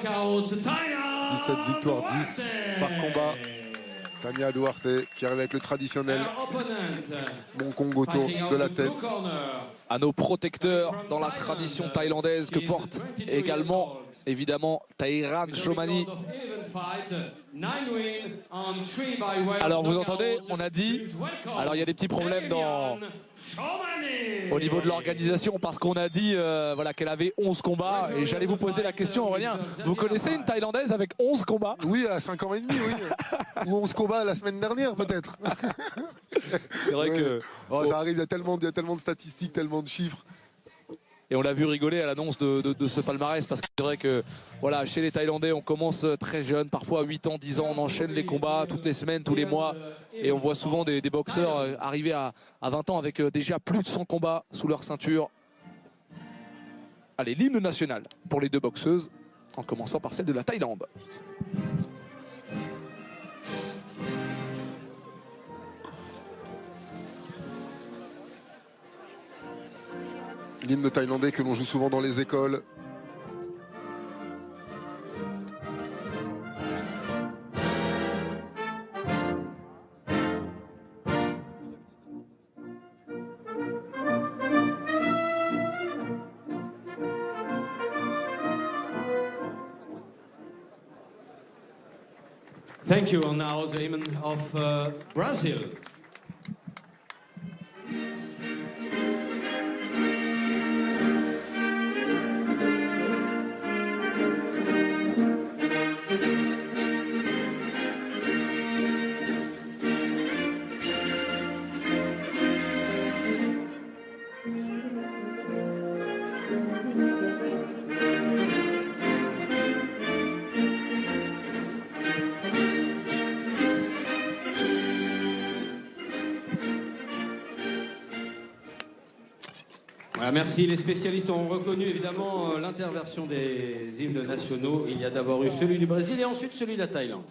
17 victoires, 10 par combat. Tania Duarte qui arrive avec le traditionnel Mon Kong autour de la tête. Anneau protecteur dans la tradition thaïlandaise que porte également évidemment Tahiran Shomani. Alors vous entendez, on a dit, alors il y a des petits problèmes au niveau de l'organisation parce qu'on a dit voilà, qu'elle avait 11 combats et j'allais vous poser la question, Aurélien, vous connaissez une Thaïlandaise avec 11 combats? Oui, à 5 ans et demi, oui. Ou 11 combats la semaine dernière peut-être. C'est vrai que... Oh, ça arrive, il y a tellement de statistiques, tellement de chiffres. Et on l'a vu rigoler à l'annonce de ce palmarès parce que c'est vrai que voilà, chez les Thaïlandais, on commence très jeune, parfois à 8 ans, 10 ans, on enchaîne les combats toutes les semaines, tous les mois. Et on voit souvent des boxeurs arriver à 20 ans avec déjà plus de 100 combats sous leur ceinture. Allez, l'hymne national pour les deux boxeuses, en commençant par celle de la Thaïlande. L'hymne thaïlandais que l'on joue souvent dans les écoles. Thank you. And now the hymn of Brazil. Voilà, merci. Les spécialistes ont reconnu évidemment l'interversion des hymnes nationaux. Il y a d'abord eu celui du Brésil et ensuite celui de la Thaïlande.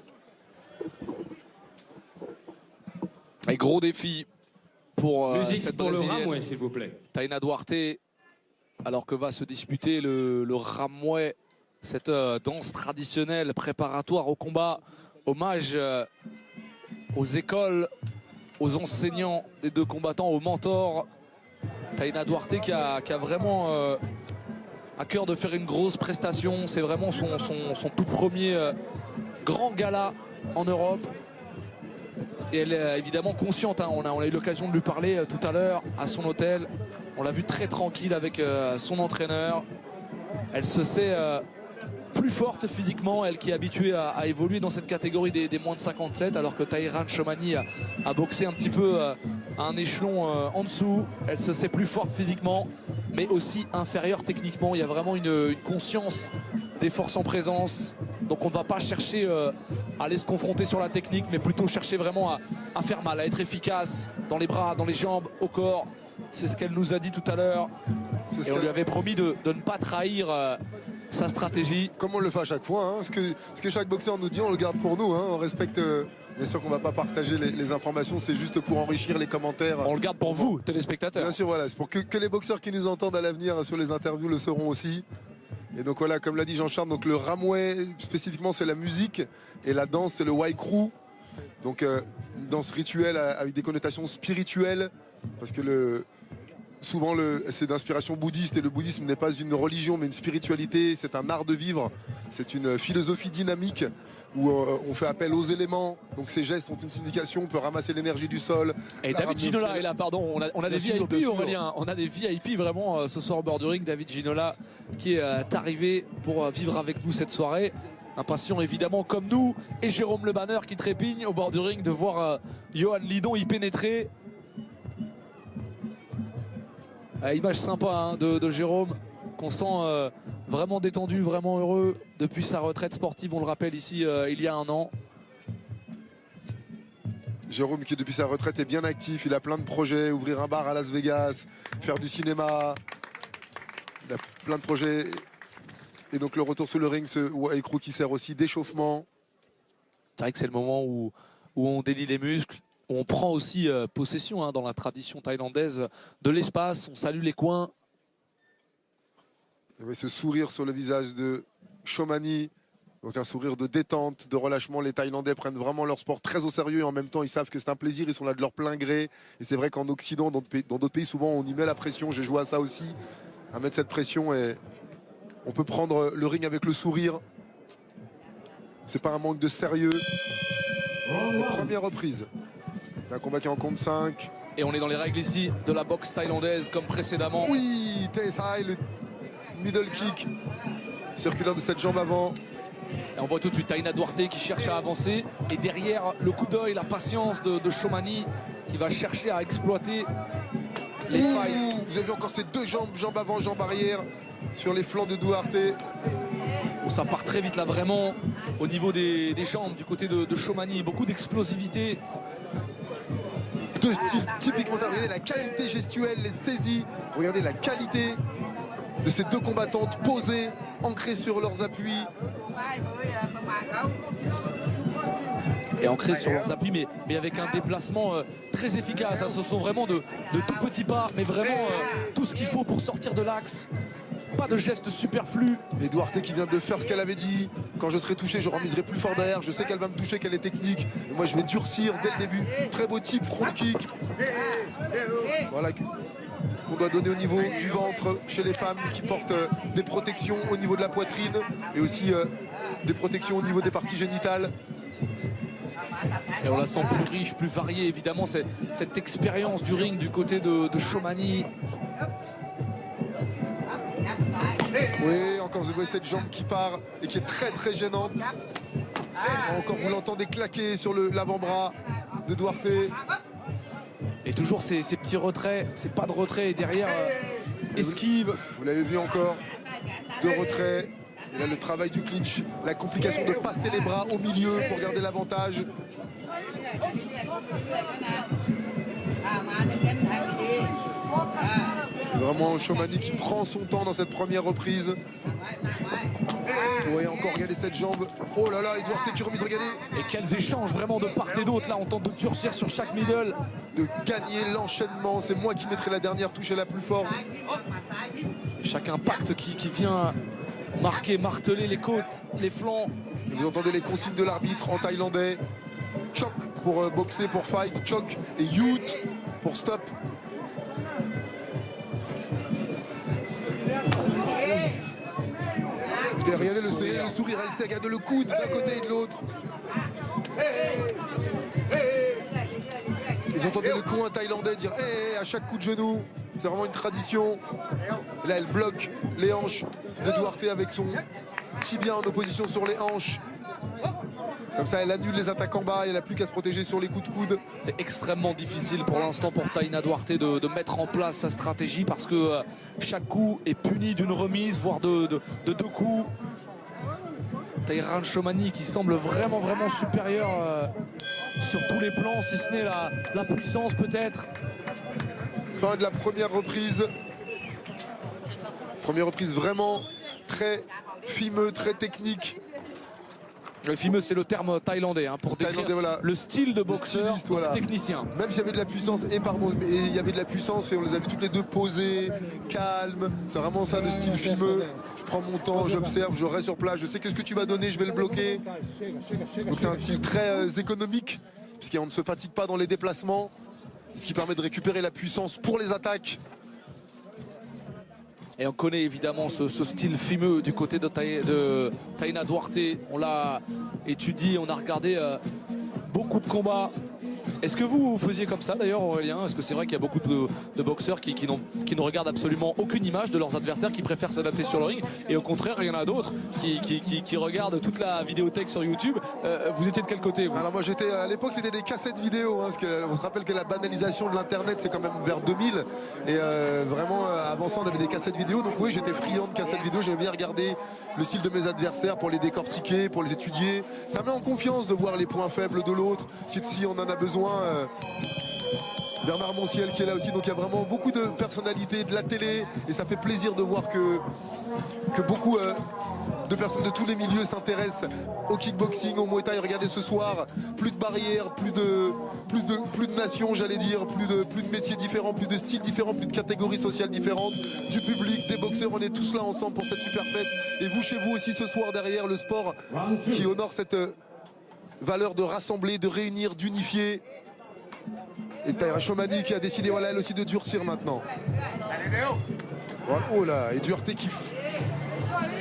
Et gros défi pour musique cette pour brésilienne. le Ramoué, s'il vous plaît. Taina Duarte, alors que va se disputer le Ramoué, cette danse traditionnelle préparatoire au combat. Hommage aux écoles, aux enseignants des deux combattants, aux mentors. Taina Duarte qui a vraiment à cœur de faire une grosse prestation. C'est vraiment son tout premier grand gala en Europe. Et elle est évidemment consciente, hein. On a eu l'occasion de lui parler tout à l'heure à son hôtel. On l'a vu très tranquille avec son entraîneur. Elle se sait plus forte physiquement, elle qui est habituée à évoluer dans cette catégorie des moins de 57, alors que Tahiran Shomani a boxé un petit peu à un échelon en dessous. Elle se sait plus forte physiquement, mais aussi inférieure techniquement. Il y a vraiment une conscience des forces en présence. Donc on ne va pas chercher à aller se confronter sur la technique, mais plutôt chercher vraiment à faire mal, à être efficace dans les bras, dans les jambes, au corps. C'est ce qu'elle nous a dit tout à l'heure. Et on lui avait promis de ne pas trahir sa stratégie. Comme on le fait à chaque fois, hein. Ce que chaque boxeur nous dit, on le garde pour nous, hein. On respecte... Bien sûr qu'on ne va pas partager les informations, c'est juste pour enrichir les commentaires. On le garde pour vous, téléspectateurs. Bien sûr, voilà, c'est pour que les boxeurs qui nous entendent à l'avenir sur les interviews le seront aussi. Et donc voilà, comme l'a dit Jean-Charles, donc le Ramoué, spécifiquement, c'est la musique. Et la danse, c'est le Waikru. Donc une danse rituelle avec des connotations spirituelles. Parce que souvent, c'est d'inspiration bouddhiste. Et le bouddhisme n'est pas une religion, mais une spiritualité. C'est un art de vivre. C'est une philosophie dynamique où on fait appel aux éléments. Donc ces gestes ont une signification. On peut ramasser l'énergie du sol. Et David Ginola est là, pardon. On a des VIP, Aurélien. On a des VIP vraiment ce soir au bord du ring. David Ginola qui est arrivé pour vivre avec nous cette soirée. Impatient évidemment comme nous. Et Jérôme Le Banner qui trépigne au bord du ring de voir Johan Lidon y pénétrer. Image sympa hein, de Jérôme, qu'on sent vraiment détendu, vraiment heureux depuis sa retraite sportive, on le rappelle ici, il y a un an. Jérôme qui depuis sa retraite est bien actif, il a plein de projets, ouvrir un bar à Las Vegas, faire du cinéma, il a plein de projets. Et donc le retour sur le ring, ce Waikru qui sert aussi d'échauffement. C'est vrai que c'est le moment où on délie les muscles. On prend aussi possession hein, dans la tradition thaïlandaise de l'espace, on salue les coins. Et ce sourire sur le visage de Chomani. Donc un sourire de détente, de relâchement. Les Thaïlandais prennent vraiment leur sport très au sérieux et en même temps ils savent que c'est un plaisir, ils sont là de leur plein gré. Et c'est vrai qu'en Occident, dans d'autres pays, souvent on y met la pression. J'ai joué à ça aussi, à mettre cette pression, et on peut prendre le ring avec le sourire. C'est pas un manque de sérieux. Et première reprise. Un combat qui est en compte 5. Et on est dans les règles ici de la boxe thaïlandaise comme précédemment. Oui, TSI, le middle kick circulaire de cette jambe avant. Et on voit tout de suite Taina Duarte qui cherche à avancer. Et derrière, le coup d'œil, la patience de Chomani qui va chercher à exploiter les failles. Vous avez vu encore ces deux jambes, jambe avant, jambe arrière, sur les flancs de Duarte. Oh, ça part très vite là, vraiment, au niveau des jambes, du côté de Chomani. Beaucoup d'explosivité. Deux styles typiquement, regardez la qualité gestuelle, les saisies. Regardez la qualité de ces deux combattantes posées, ancrées sur leurs appuis. Et ancrées sur leurs appuis, mais avec un déplacement très efficace. Hein. Ce sont vraiment de tout petits pas, mais vraiment tout ce qu'il faut pour sortir de l'axe. Pas de gestes superflus. Et Duarte qui vient de faire ce qu'elle avait dit. Quand je serai touché, je remiserai plus fort derrière. Je sais qu'elle va me toucher, qu'elle est technique. Et moi, je vais durcir dès le début. Très beau type, front kick. Voilà qu'on doit donner au niveau du ventre chez les femmes qui portent des protections au niveau de la poitrine et aussi des protections au niveau des parties génitales. Et on la sent plus riche, plus variée, évidemment, cette expérience du ring du côté de Chomani. Oui, encore vous voyez cette jambe qui part et qui est très très gênante. Encore vous l'entendez claquer sur l'avant-bras de Duarte. Et toujours ces petits retraits, c'est pas de retrait et derrière esquive. Vous l'avez vu encore, deux retraits. Et là le travail du clinch, la complication de passer les bras au milieu pour garder l'avantage. Vraiment Chomani qui prend son temps dans cette première reprise. Oui, encore, regardez cette jambe. Oh là là, Duarte qui remise, regardez. Et quels échanges vraiment de part et d'autre. Là, on tente de durcir sur chaque middle. De gagner l'enchaînement. C'est moi qui mettrai la dernière touche et la plus forte. Et chaque impact qui vient marquer, marteler les côtes, les flancs. Et vous entendez les consignes de l'arbitre en thaïlandais. Chok pour boxer, pour fight. Chok et Yout pour stop. Et regardez le sourire, elle sait, regardez le coude d'un côté et de l'autre. Vous entendez le coin thaïlandais dire hey, à chaque coup de genou. C'est vraiment une tradition. Et là, elle bloque les hanches de Duarte avec son tibia en opposition sur les hanches. Comme ça, elle annule les attaques en bas et elle n'a plus qu'à se protéger sur les coups de coude. C'est extrêmement difficile pour l'instant pour Taina Duarte de mettre en place sa stratégie parce que chaque coup est puni d'une remise, voire de deux coups. Taïran Chomani qui semble vraiment supérieur sur tous les plans, si ce n'est la puissance peut-être. Fin de la première reprise. Première reprise vraiment très fimeux, très technique. Le fimeux, c'est le terme thaïlandais hein, pour décrire voilà. le style de boxeur, voilà. technicien. Même s'il y avait de la puissance, mais il y avait de la puissance et on les a vu toutes les deux posées, calmes. C'est vraiment ça le style fimeux. Je prends mon temps, j'observe, je reste sur place, je sais qu'est-ce que tu vas donner, je vais le bloquer. Donc c'est un style très économique, puisqu'on ne se fatigue pas dans les déplacements, ce qui permet de récupérer la puissance pour les attaques. Et on connaît évidemment ce style fimeux du côté de Taina Duarte. On l'a étudié, on a regardé beaucoup de combats. Est-ce que vous faisiez comme ça d'ailleurs, Aurélien? Est-ce que c'est vrai qu'il y a beaucoup de boxeurs qui ne regardent absolument aucune image de leurs adversaires, qui préfèrent s'adapter sur le ring, et au contraire il y en a d'autres qui regardent toute la vidéothèque sur YouTube? Vous étiez de quel côté vous? Alors moi j'étais à l'époque, c'était des cassettes vidéo hein, parce qu'on se rappelle que la banalisation de l'internet c'est quand même vers 2000 et vraiment avant ça on avait des cassettes vidéo, donc oui j'étais friand de cassettes vidéo, j'aimais bien regarder le style de mes adversaires pour les décortiquer, pour les étudier. Ça met en confiance de voir les points faibles de l'autre si on en a besoin. Bernard Monciel qui est là aussi. Donc il y a vraiment beaucoup de personnalités, de la télé. Et ça fait plaisir de voir que beaucoup de personnes de tous les milieux s'intéressent au kickboxing, au Muay Thai. Regardez ce soir, plus de barrières, plus de nations, j'allais dire, plus de métiers différents, plus de styles différents, plus de catégories sociales différentes, du public, des boxeurs. On est tous là ensemble pour cette super fête. Et vous chez vous aussi ce soir derrière, le sport qui honore cette valeur de rassembler, de réunir, d'unifier. Et Taïra Chomani qui a décidé, voilà, elle aussi de durcir maintenant. Voilà, oh là, et Duarte qui...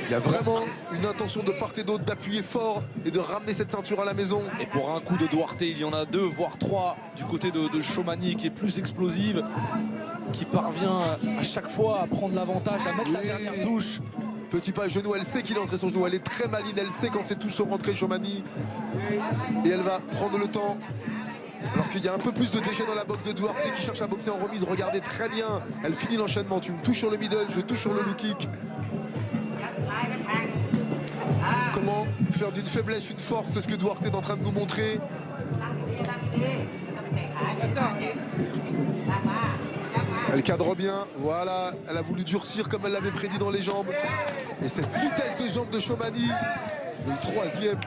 Il y a vraiment une intention de part et d'autre d'appuyer fort et de ramener cette ceinture à la maison. Et pour un coup de Duarte, il y en a 2, voire 3 du côté de Chomani qui est plus explosive, qui parvient à chaque fois à prendre l'avantage, à mettre la dernière touche. Petit pas à genou, elle sait qu'il est entré son genou, elle est très maligne, elle sait quand ses touches sont rentrées, Chomani. Et elle va prendre le temps. Alors qu'il y a un peu plus de déchets dans la boxe de Duarte qui cherche à boxer en remise. Regardez très bien, elle finit l'enchaînement. Tu me touches sur le middle, je touche sur le low kick. Comment faire d'une faiblesse une force, c'est ce que Duarte est en train de nous montrer. Elle cadre bien, voilà, elle a voulu durcir comme elle l'avait prédit dans les jambes. Et cette vitesse de jambe de Chomani, le troisième.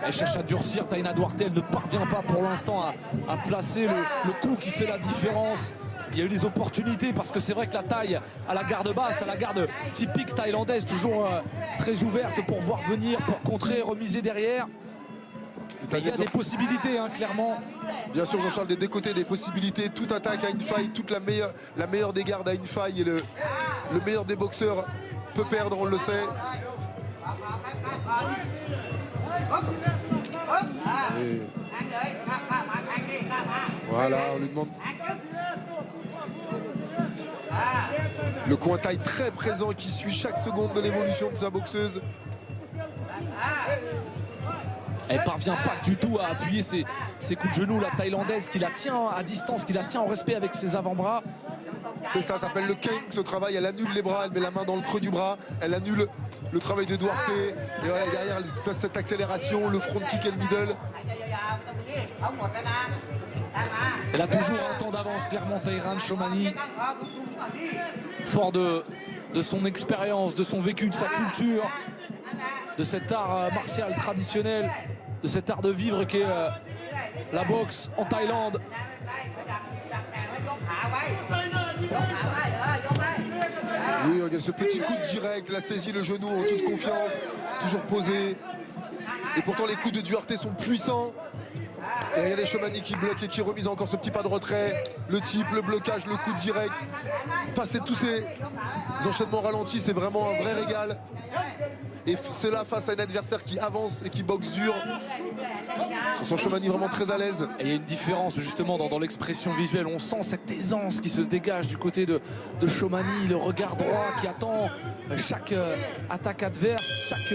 Elle cherche à durcir Taina Duarte, elle ne parvient pas pour l'instant à placer le coup qui fait la différence. Il y a eu des opportunités parce que c'est vrai que la taille à la garde basse, à la garde typique thaïlandaise, toujours très ouverte pour voir venir, pour contrer, remiser derrière. Il y a des possibilités, hein, clairement. Bien sûr, Jean-Charles, des deux côtés, des possibilités. Toute attaque à une faille, toute la meilleure des gardes à une faille. Et le meilleur des boxeurs peut perdre, on le sait. Et voilà, on lui demande... Le coin taille très présent qui suit chaque seconde de l'évolution de sa boxeuse. Elle parvient pas du tout à appuyer ses coups de genoux, la thaïlandaise qui la tient à distance, qui la tient en respect avec ses avant-bras. C'est ça s'appelle le Keng, ce travail. Elle annule les bras, elle met la main dans le creux du bras, elle annule le travail de Duarte. Et voilà, derrière, elle place cette accélération, le front kick et le middle. Elle a toujours un temps d'avance, clairement, Taïra Chomani. Fort de son expérience, de son vécu, de sa culture, de cet art martial traditionnel, de cet art de vivre qui est la boxe en Thaïlande. Oui, regarde ce petit coup de direct, la saisie, le genou en toute confiance, toujours posé. Et pourtant les coups de Duarte sont puissants. Et regardez Chomani qui bloque et qui remise encore ce petit pas de retrait. Le type, le blocage, le coup de direct. Passer tous ces enchaînements ralentis, c'est vraiment un vrai régal. Et cela face à un adversaire qui avance et qui boxe dur. On sent Chomani vraiment très à l'aise. Et il y a une différence justement dans l'expression visuelle. On sent cette aisance qui se dégage du côté de Chomani, le regard droit qui attend chaque attaque adverse, chaque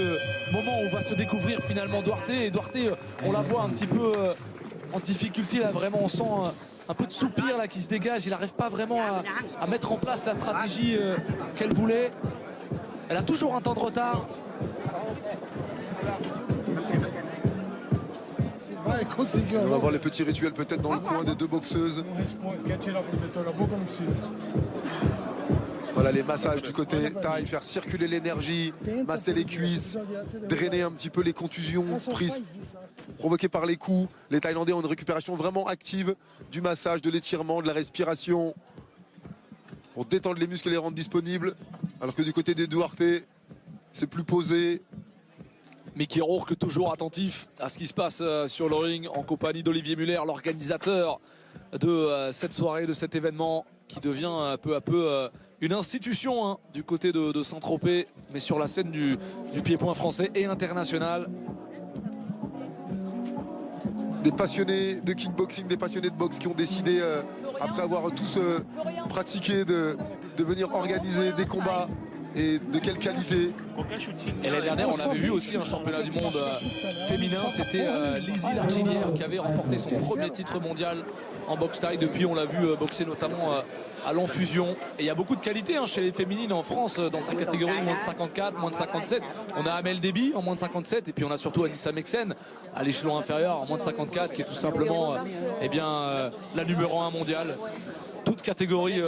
moment où va se découvrir finalement Duarte. Et Duarte, on la voit un petit peu en difficulté là, vraiment on sent un peu de soupir là qui se dégage. Il n'arrive pas vraiment à mettre en place la stratégie qu'elle voulait. Elle a toujours un temps de retard. On va voir les petits rituels peut-être dans le coin des deux boxeuses. Voilà les massages du côté taille, faire circuler l'énergie, masser les cuisses, drainer un petit peu les contusions prises, provoquées par les coups. Les Thaïlandais ont une récupération vraiment active du massage, de l'étirement, de la respiration pour détendre les muscles et les rendre disponibles. Alors que du côté des Duarte, c'est plus posé. Mickey Rourke toujours attentif à ce qui se passe sur le ring en compagnie d'Olivier Muller, l'organisateur de cette soirée, de cet événement qui devient peu à peu une institution hein, du côté de Saint-Tropez, mais sur la scène du pied-point français et international. Des passionnés de kickboxing, des passionnés de boxe qui ont décidé, après avoir tous pratiqué, de venir organiser des combats et de quelle qualité. Et l'année dernière, on avait vu aussi un championnat du monde féminin. C'était Lizzie Larginière qui avait remporté son premier titre mondial en boxe taille. Depuis, on l'a vu boxer notamment à l'enfusion. Et il y a beaucoup de qualité chez les féminines en France dans sa catégorie moins de 54, moins de 57. On a Amel Déby en moins de 57 et puis on a surtout Anissa Meksen à l'échelon inférieur en moins de 54 qui est tout simplement la numéro 1 mondiale. Toute catégorie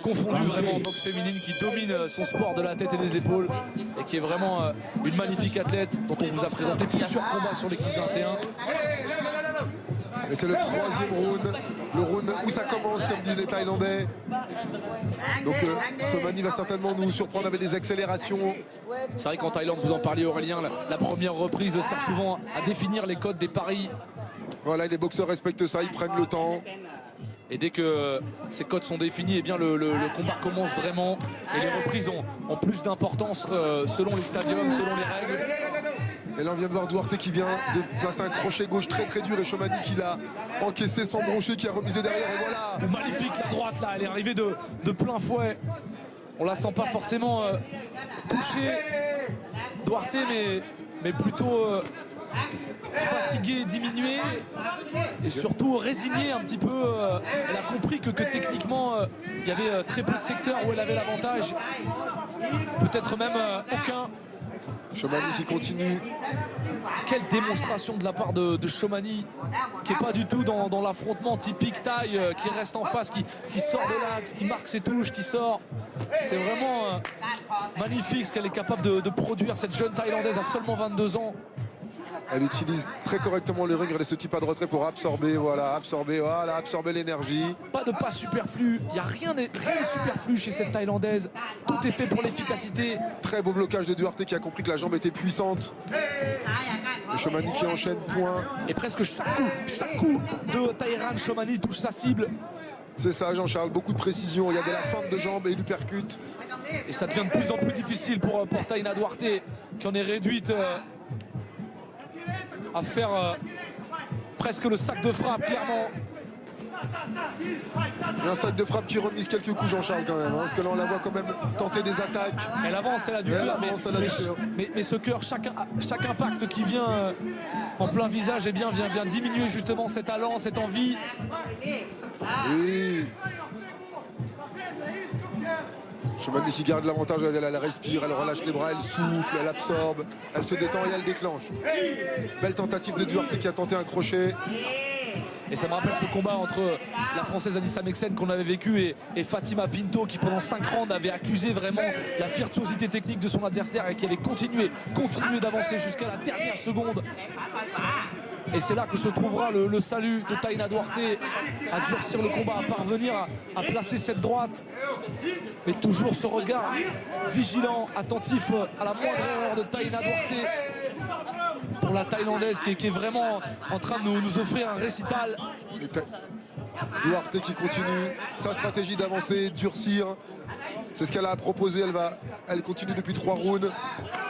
confondue vraiment en boxe féminine, qui domine son sport de la tête et des épaules et qui est vraiment une magnifique athlète dont on vous a présenté plusieurs combats sur l'équipe 21. Et c'est le troisième round, le round où ça commence, comme disent les Thaïlandais. Donc Somani va certainement nous surprendre avec des accélérations. C'est vrai qu'en Thaïlande, vous en parliez Aurélien, la première reprise sert souvent à définir les codes des paris. Voilà, les boxeurs respectent ça, ils prennent le temps. Et dès que ces codes sont définis, eh bien le combat commence vraiment. Et les reprises ont plus d'importance selon les stadiums, selon les règles. Et là on vient de voir Duarte qui vient de placer un crochet gauche très très dur et Chomani qui l'a encaissé sans broncher, qui a remisé derrière et voilà. Magnifique la droite là, elle est arrivée de plein fouet. On la sent pas forcément touchée, Duarte, mais plutôt fatiguée, diminuée et surtout résignée un petit peu. Elle a compris que techniquement il y avait très peu de secteurs où elle avait l'avantage, peut-être même aucun. Chomani qui continue. Quelle démonstration de la part de Chomani, qui n'est pas du tout dans l'affrontement typique taille, qui reste en face, qui sort de l'axe, qui marque ses touches, qui sort. C'est vraiment magnifique ce qu'elle est capable de produire, cette jeune Thaïlandaise à seulement 22 ans. Elle utilise très correctement le ring, regardez ce petit pas de retrait pour absorber, absorber l'énergie. Pas de pas superflu, il n'y a rien de superflu chez cette Thaïlandaise. Tout est fait pour l'efficacité. Très beau blocage de Duarte qui a compris que la jambe était puissante. Et Chomani qui enchaîne point. Et presque chaque coup de Thaïran, Chomani touche sa cible. C'est ça Jean-Charles, beaucoup de précision, regardez la feinte de jambe et il lui percute. Et ça devient de plus en plus difficile pour Taina Duarte, qui en est réduite à faire presque le sac de frappe, clairement. Et un sac de frappe qui remise quelques coups Jean-Charles quand même, parce que là on la voit quand même tenter des attaques. Elle avance, elle a du cœur, mais ce cœur, chaque impact qui vient en plein visage, vient diminuer justement cet allant, cette envie. Oui. Chomani qui garde l'avantage, elle respire, elle relâche les bras, elle souffle, elle absorbe, elle se détend et elle déclenche. Belle tentative de Duarte qui a tenté un crochet. Et ça me rappelle ce combat entre la Française Anissa Meksen qu'on avait vécu et Fatima Pinto qui pendant 5 rounds avait accusé vraiment la virtuosité technique de son adversaire et qui avait continué d'avancer jusqu'à la dernière seconde. Et c'est là que se trouvera le salut de Taina Duarte, à durcir le combat, à parvenir à placer cette droite. Mais toujours ce regard vigilant, attentif à la moindre erreur de Taina Duarte. Pour la Thaïlandaise qui est vraiment en train de nous offrir un récital. Duarte qui continue sa stratégie d'avancer, durcir. C'est ce qu'elle a proposé, elle continue depuis 3 rounds.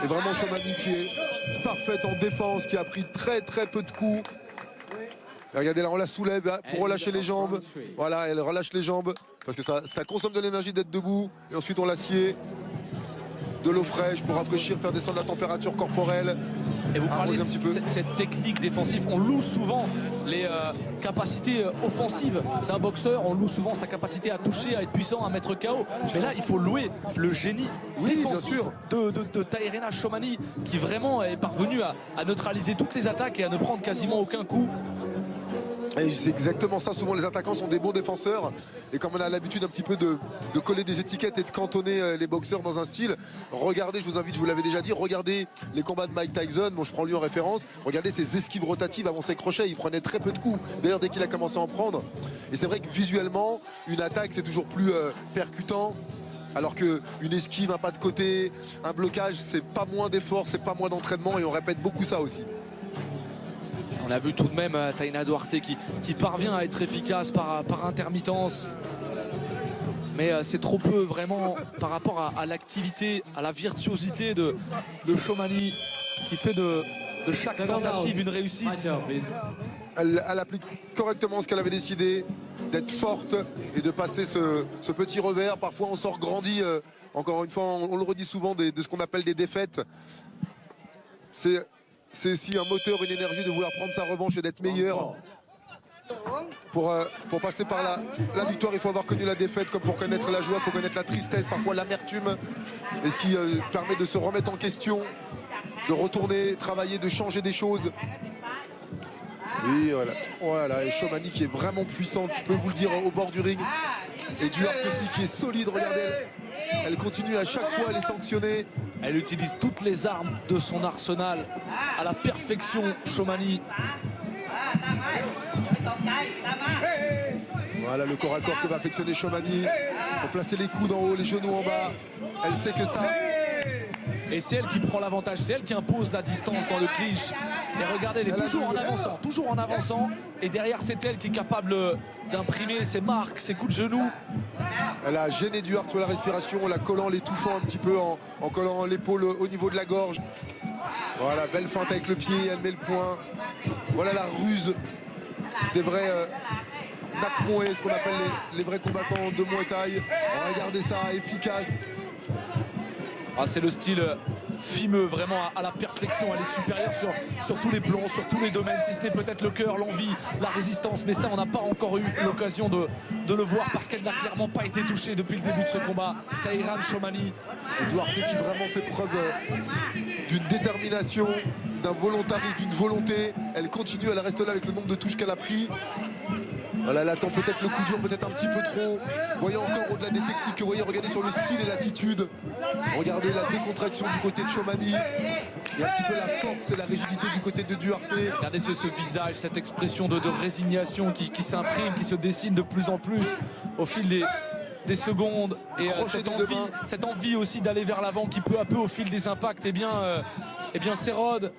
Et vraiment Chomani qui est parfaite en défense, qui a pris très peu de coups. Et regardez là, on la soulève pour relâcher les jambes. Voilà, elle relâche les jambes parce que ça consomme de l'énergie d'être debout. Et ensuite on l'assied. De l'eau fraîche pour rafraîchir, faire descendre la température corporelle. Et vous parlez de cette technique défensive. On loue souvent les capacités offensives d'un boxeur. On loue souvent sa capacité à toucher, à être puissant, à mettre KO. Mais là, il faut louer le génie défensif de Tairena Chomani, qui vraiment est parvenu à neutraliser toutes les attaques et à ne prendre quasiment aucun coup. Et c'est exactement ça, souvent les attaquants sont des bons défenseurs et comme on a l'habitude un petit peu de coller des étiquettes et de cantonner les boxeurs dans un style, regardez, je vous invite, je vous l'avais déjà dit, regardez les combats de Mike Tyson, bon je prends lui en référence, regardez ses esquives rotatives avant ses crochets, il prenait très peu de coups, d'ailleurs dès qu'il a commencé à en prendre, et c'est vrai que visuellement une attaque c'est toujours plus percutant. Alors qu'une esquive, un pas de côté, un blocage, c'est pas moins d'effort, c'est pas moins d'entraînement et on répète beaucoup ça aussi. On a vu tout de même Taina Duarte qui parvient à être efficace par intermittence. Mais c'est trop peu vraiment par rapport à l'activité, à la virtuosité de Chomani qui fait de chaque tentative une réussite. Elle applique correctement ce qu'elle avait décidé, d'être forte et de passer ce petit revers. Parfois on sort grandi encore une fois, on le redit souvent, de ce qu'on appelle des défaites. C'est aussi un moteur, une énergie de vouloir prendre sa revanche et d'être meilleur. Pour passer par la victoire, il faut avoir connu la défaite. Comme pour connaître la joie, il faut connaître la tristesse, parfois l'amertume. Et ce qui permet de se remettre en question, de retourner, travailler, de changer des choses. Et voilà, et Chomani qui est vraiment puissante, je peux vous le dire, au bord du ring. Et Duarte aussi qui est solide, regardez, elle continue à chaque fois à les sanctionner. Elle utilise toutes les armes de son arsenal à la perfection, Chomani. Voilà le corps à corps que va affectionner Chomani. Pour placer les coudes en haut, les genoux en bas. Elle sait que ça... Et c'est elle qui prend l'avantage, c'est elle qui impose la distance dans le clinch. Et regardez, elle est toujours en avançant. Et derrière, c'est elle qui est capable d'imprimer ses marques, ses coups de genoux. Elle a gêné Duarte sur la respiration en la collant, l'étouffant un petit peu, en collant l'épaule au niveau de la gorge. Voilà, belle feinte avec le pied, elle met le poing. Voilà la ruse des vrais Nak Muay, ce qu'on appelle les vrais combattants de Muay Thai. Regardez ça, efficace. Ah, c'est le style fimeux, vraiment à la perfection. Elle est supérieure sur tous les plans, sur tous les domaines, si ce n'est peut-être le cœur, l'envie, la résistance. Mais ça, on n'a pas encore eu l'occasion de le voir parce qu'elle n'a clairement pas été touchée depuis le début de ce combat. Taïran Chomani. Et Duarte qui vraiment fait preuve d'une détermination, d'un volontarisme, d'une volonté. Elle continue, elle reste là avec le nombre de touches qu'elle a pris. Voilà, elle attend peut-être le coup dur, peut-être un petit peu trop. Voyez encore au-delà des techniques, voyez, regardez sur le style et l'attitude. Regardez la décontraction du côté de Chomani. Et un petit peu la force et la rigidité du côté de Duarte. Regardez ce visage, cette expression de résignation qui s'imprime, qui se dessine de plus en plus au fil des secondes. Et cette envie aussi d'aller vers l'avant qui peu à peu au fil des impacts, eh bien s'érode.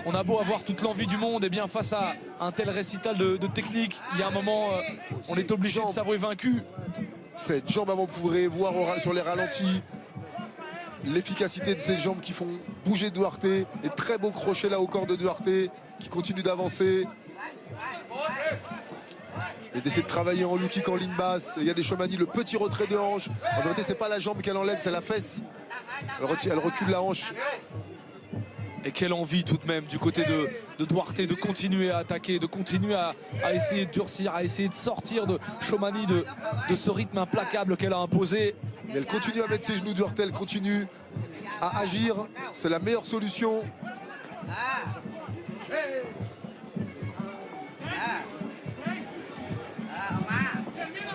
On a beau avoir toute l'envie du monde, et bien face à un tel récital de technique, il y a un moment, on est obligé de s'avouer vaincu. Cette jambe avant, vous pourrez voir sur les ralentis l'efficacité de ces jambes qui font bouger Duarte. Et très beau crochet là au corps de Duarte qui continue d'avancer. Et d'essayer de travailler en low kick, en ligne basse. Il y a des Chomani, le petit retrait de hanche. En vérité, c'est pas la jambe qu'elle enlève, c'est la fesse. Elle recule la hanche. Et quelle envie tout de même du côté de Duarte de continuer à attaquer, de continuer à essayer de durcir, à essayer de sortir de Chomani de ce rythme implacable qu'elle a imposé. Et elle continue à mettre ses genoux, Duarte, elle continue à agir. C'est la meilleure solution.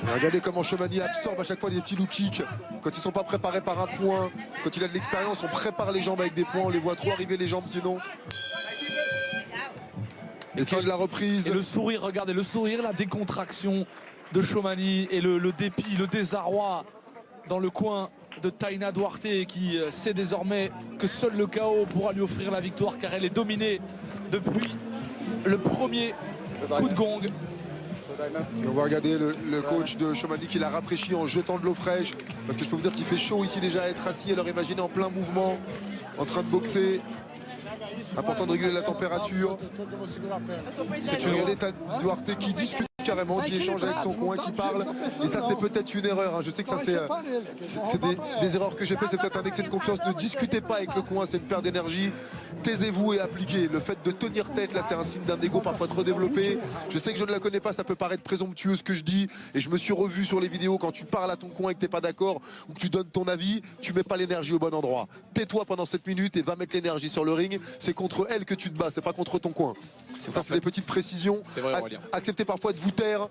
Et regardez comment Chomani absorbe à chaque fois des petits low kicks. Quand ils ne sont pas préparés par un point, quand il a de l'expérience, on prépare les jambes avec des points, on les voit trop arriver les jambes sinon. Et fin de la reprise. Et le sourire, regardez le sourire, la décontraction de Chomani et le dépit, le désarroi dans le coin de Taina Duarte qui sait désormais que seul le chaos pourra lui offrir la victoire car elle est dominée depuis le premier coup de gong. Et on va regarder le coach de Chomani qui l'a rafraîchi en jetant de l'eau fraîche. Parce que je peux vous dire qu'il fait chaud ici déjà à être assis. Alors imaginez en plein mouvement, en train de boxer. Important de réguler la température. Regardez Duarte qui discute carrément, qui échange avec son coin, qui parle. Et ça, c'est peut-être une erreur. Hein. Je sais que ça, c'est des erreurs que j'ai fait. C'est peut-être un excès de confiance. Ne discutez pas avec le coin, c'est une perte d'énergie. Taisez-vous et appliquez. Le fait de tenir tête, là, c'est un signe d'un ego parfois trop développé. Je sais que je ne la connais pas, ça peut paraître présomptueux ce que je dis. Et je me suis revu sur les vidéos quand tu parles à ton coin et que tu n'es pas d'accord ou que tu donnes ton avis, tu mets pas l'énergie au bon endroit. Tais-toi pendant 7 minutes et va mettre l'énergie sur le ring. C'est contre elle que tu te bats, c'est pas contre ton coin. Ça, c'est des petites précisions. Acceptez parfois de vous taire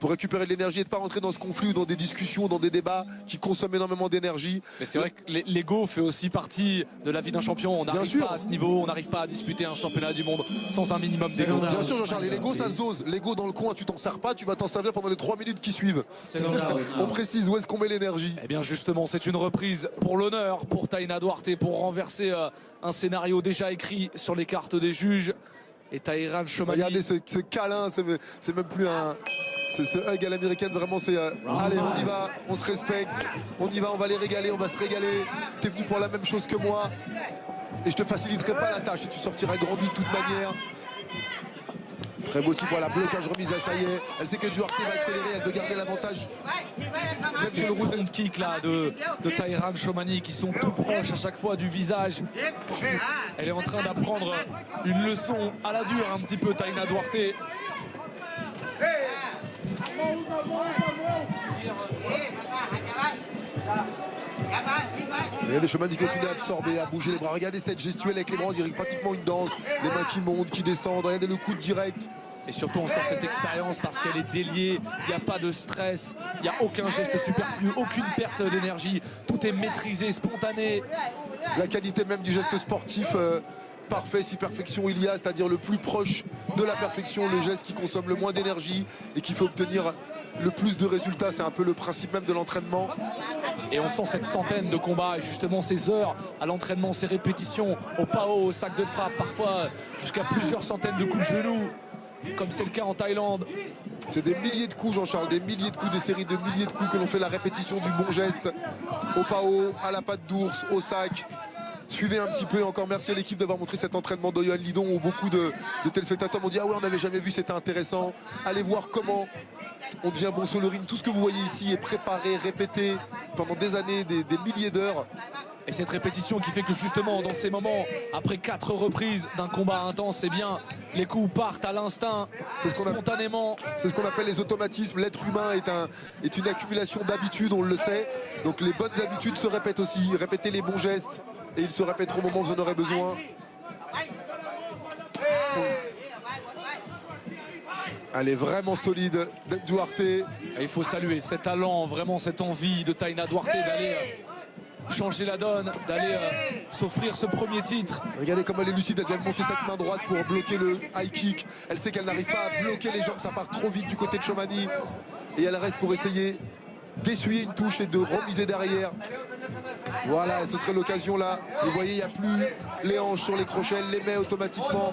pour récupérer de l'énergie et de ne pas rentrer dans ce conflit ou dans des discussions, dans des débats qui consomment énormément d'énergie. Mais c'est vrai que l'ego fait aussi partie de la vie d'un champion. On n'arrive pas à ce niveau, on n'arrive pas à disputer un championnat du monde sans un minimum d'ego. Bien sûr Jean-Charles, l'ego ça se dose. L'ego dans le coin, tu t'en sers pas, tu vas t'en servir pendant les 3 minutes qui suivent. On précise où est-ce qu'on met l'énergie. Eh bien justement, c'est une reprise pour l'honneur pour Taina Duarte, pour renverser un scénario déjà écrit sur les cartes des juges. Et Taïran Chomani. Regardez ce câlin, c'est même plus un... Ce hug à l'américaine, vraiment, c'est allez, on y va, on se respecte, on y va, on va les régaler, on va se régaler. T'es venu pour la même chose que moi et je te faciliterai pas la tâche et tu sortiras grandi de toute manière. Très beau type, voilà, blocage remise, là, ça y est. Elle sait que Duarte va accélérer, elle veut garder l'avantage. Même Ces sur le route. front kick là de Taïran Shomani qui sont tout proches à chaque fois du visage. Elle est en train d'apprendre une leçon à la dure un petit peu, Taina Duarte. Regardez Shomani qui continue à absorber, à bouger les bras. Regardez cette gestuelle avec les bras, on dirait pratiquement une danse. Les mains qui montent, qui descendent. Regardez le coup de direct. Et surtout on sort cette expérience parce qu'elle est déliée, il n'y a pas de stress, il n'y a aucun geste superflu, aucune perte d'énergie, tout est maîtrisé, spontané. La qualité même du geste sportif parfait, si perfection il y a, c'est-à-dire le plus proche de la perfection, le geste qui consomme le moins d'énergie et qui fait obtenir le plus de résultats. C'est un peu le principe même de l'entraînement. Et on sent cette centaine de combats et justement ces heures à l'entraînement, ces répétitions au PAO, au sac de frappe, parfois jusqu'à plusieurs centaines de coups de genoux, comme c'est le cas en Thaïlande. C'est des milliers de coups, Jean-Charles, des milliers de coups, des séries de milliers de coups que l'on fait la répétition du bon geste au PAO, à la patte d'ours, au sac. Suivez un petit peu, encore merci à l'équipe d'avoir montré cet entraînement de Yohan Lidon où beaucoup de téléspectateurs m'ont dit ah ouais on n'avait jamais vu, c'était intéressant. Allez voir comment on devient bon sur le ring. Tout ce que vous voyez ici est préparé, répété pendant des années, des milliers d'heures. Et cette répétition qui fait que justement dans ces moments, après 4 reprises d'un combat intense, eh bien les coups partent à l'instinct, spontanément. C'est ce qu'on appelle les automatismes. L'être humain est une accumulation d'habitudes, on le sait. Donc les bonnes habitudes se répètent aussi. Répétez les bons gestes et ils se répéteront au moment où vous en aurez besoin. Elle est vraiment solide, Duarte. Et il faut saluer cet talent, vraiment cette envie de Taina Duarte d'aller changer la donne, d'aller s'offrir ce premier titre. Regardez comme elle est lucide, elle vient de monter cette main droite pour bloquer le high kick. Elle sait qu'elle n'arrive pas à bloquer les jambes, ça part trop vite du côté de Shomani. Et elle reste pour essayer d'essuyer une touche et de remiser derrière. Voilà, et ce serait l'occasion là. Et vous voyez, il n'y a plus les hanches sur les crochets, elle les met automatiquement.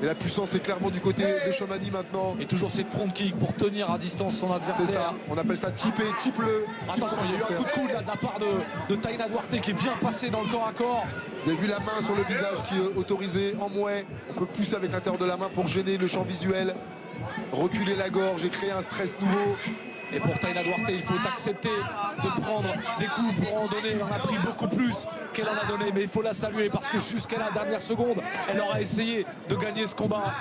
Et la puissance est clairement du côté de Shomani maintenant. Et toujours ses front kicks pour tenir à distance son adversaire. C'est ça, on appelle ça typer, type-le. Attention, il y a eu un coup de coude là, de la part de Taina Duarte qui est bien passé dans le corps à corps. Vous avez vu la main sur le visage qui est autorisée en mouet. On peut pousser avec l'intérieur de la main pour gêner le champ visuel. Reculer la gorge et créer un stress nouveau. Et pour Taina Duarte, il faut accepter de prendre des coups pour en donner. Elle en a pris beaucoup plus qu'elle en a donné. Mais il faut la saluer parce que jusqu'à la dernière seconde, elle aura essayé de gagner ce combat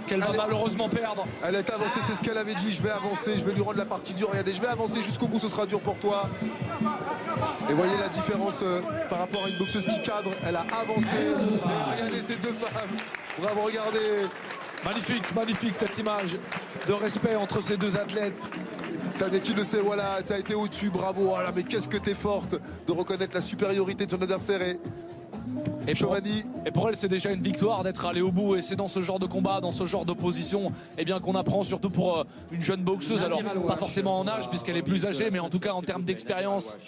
qu'elle va malheureusement perdre. Elle est avancée, c'est ce qu'elle avait dit. Je vais avancer, je vais lui rendre la partie dure. Regardez, je vais avancer jusqu'au bout, ce sera dur pour toi. Et voyez la différence par rapport à une boxeuse qui cadre. Elle a avancé. Et regardez ces deux femmes. Bravo, regardez. Magnifique, magnifique cette image de respect entre ces deux athlètes. T'as qui le sait, voilà, t'as été au-dessus, bravo, voilà, mais qu'est-ce que t'es forte de reconnaître la supériorité de son adversaire et Shomani. Et pour elle, c'est déjà une victoire d'être allée au bout. Et c'est dans ce genre de combat, dans ce genre d'opposition, eh bien qu'on apprend, surtout pour une jeune boxeuse. Alors, pas forcément en âge, puisqu'elle est plus âgée, mais en tout cas en termes d'expérience.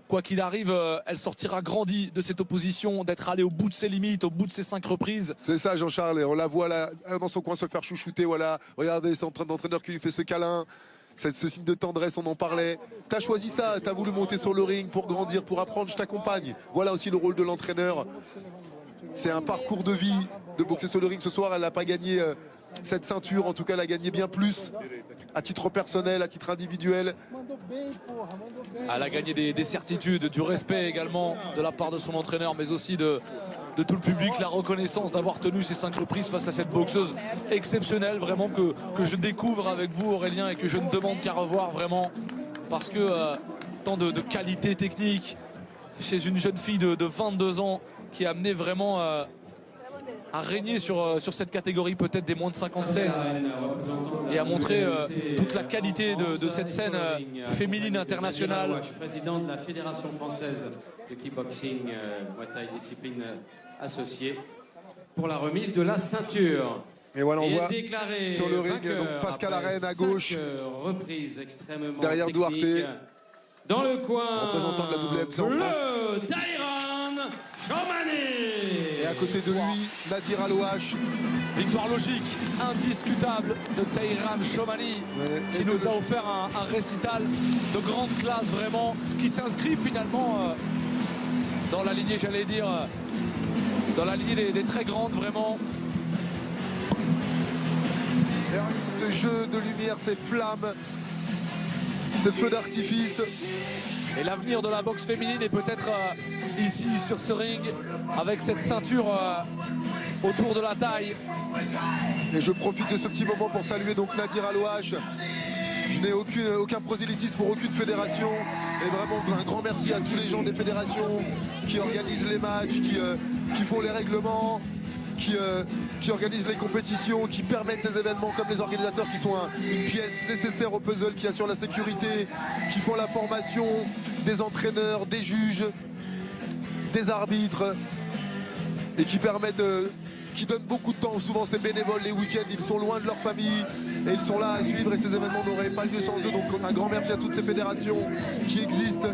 Quoi qu'il arrive, elle sortira grandie de cette opposition, d'être allée au bout de ses limites, au bout de ses 5 reprises. C'est ça, Jean-Charles, on la voit là, dans son coin se faire chouchouter, voilà. Regardez, c'est en train d'entraîneur qui lui fait ce câlin. Ce signe de tendresse, on en parlait. T'as choisi ça, t'as voulu monter sur le ring pour grandir, pour apprendre, je t'accompagne. Voilà aussi le rôle de l'entraîneur. C'est un parcours de vie de boxer sur le ring. Ce soir, elle n'a pas gagné cette ceinture, en tout cas, elle a gagné bien plus. À titre personnel, à titre individuel. Elle a gagné des certitudes, du respect également de la part de son entraîneur, mais aussi de tout le public, la reconnaissance d'avoir tenu ces 5 reprises face à cette boxeuse exceptionnelle, vraiment que je découvre avec vous, Aurélien, et que je ne demande qu'à revoir vraiment, parce que tant de qualité technique chez une jeune fille de 22 ans qui a amené vraiment à régner sur cette catégorie peut-être des moins de 57 et à montrer toute la qualité de cette scène féminine internationale. Je suis président de la Fédération française de kickboxing, Muay Thai, discipline associée, pour la remise de la ceinture. Et voilà, on voit déclaré sur le ring donc Pascal Arène à gauche, reprise extrêmement derrière Duarte, dans le coin, représentant de la WMC en France, le Taïran Shomani. Et à côté de lui, Nadir Alouache. Victoire logique, indiscutable de Taïran Shomani, qui nous a offert un récital de grande classe vraiment, qui s'inscrit finalement dans la lignée, j'allais dire, dans la lignée des très grandes vraiment. Et ce jeu de lumière, ces flammes, ces feux d'artifice. Et l'avenir de la boxe féminine est peut-être ici sur ce ring avec cette ceinture autour de la taille. Et je profite de ce petit moment pour saluer donc Nadir Alouache. Je n'ai aucun prosélytisme pour aucune fédération. Et vraiment un grand merci à tous les gens des fédérations qui organisent les matchs, qui font les règlements, qui organisent les compétitions, qui permettent ces événements, comme les organisateurs qui sont une pièce nécessaire au puzzle, qui assurent la sécurité, qui font la formation des entraîneurs, des juges, des arbitres et qui permettent, qui donnent beaucoup de temps. Souvent ces bénévoles les week-ends, ils sont loin de leur famille et ils sont là à suivre et ces événements n'auraient pas lieu sans eux. Donc un grand merci à toutes ces fédérations qui existent.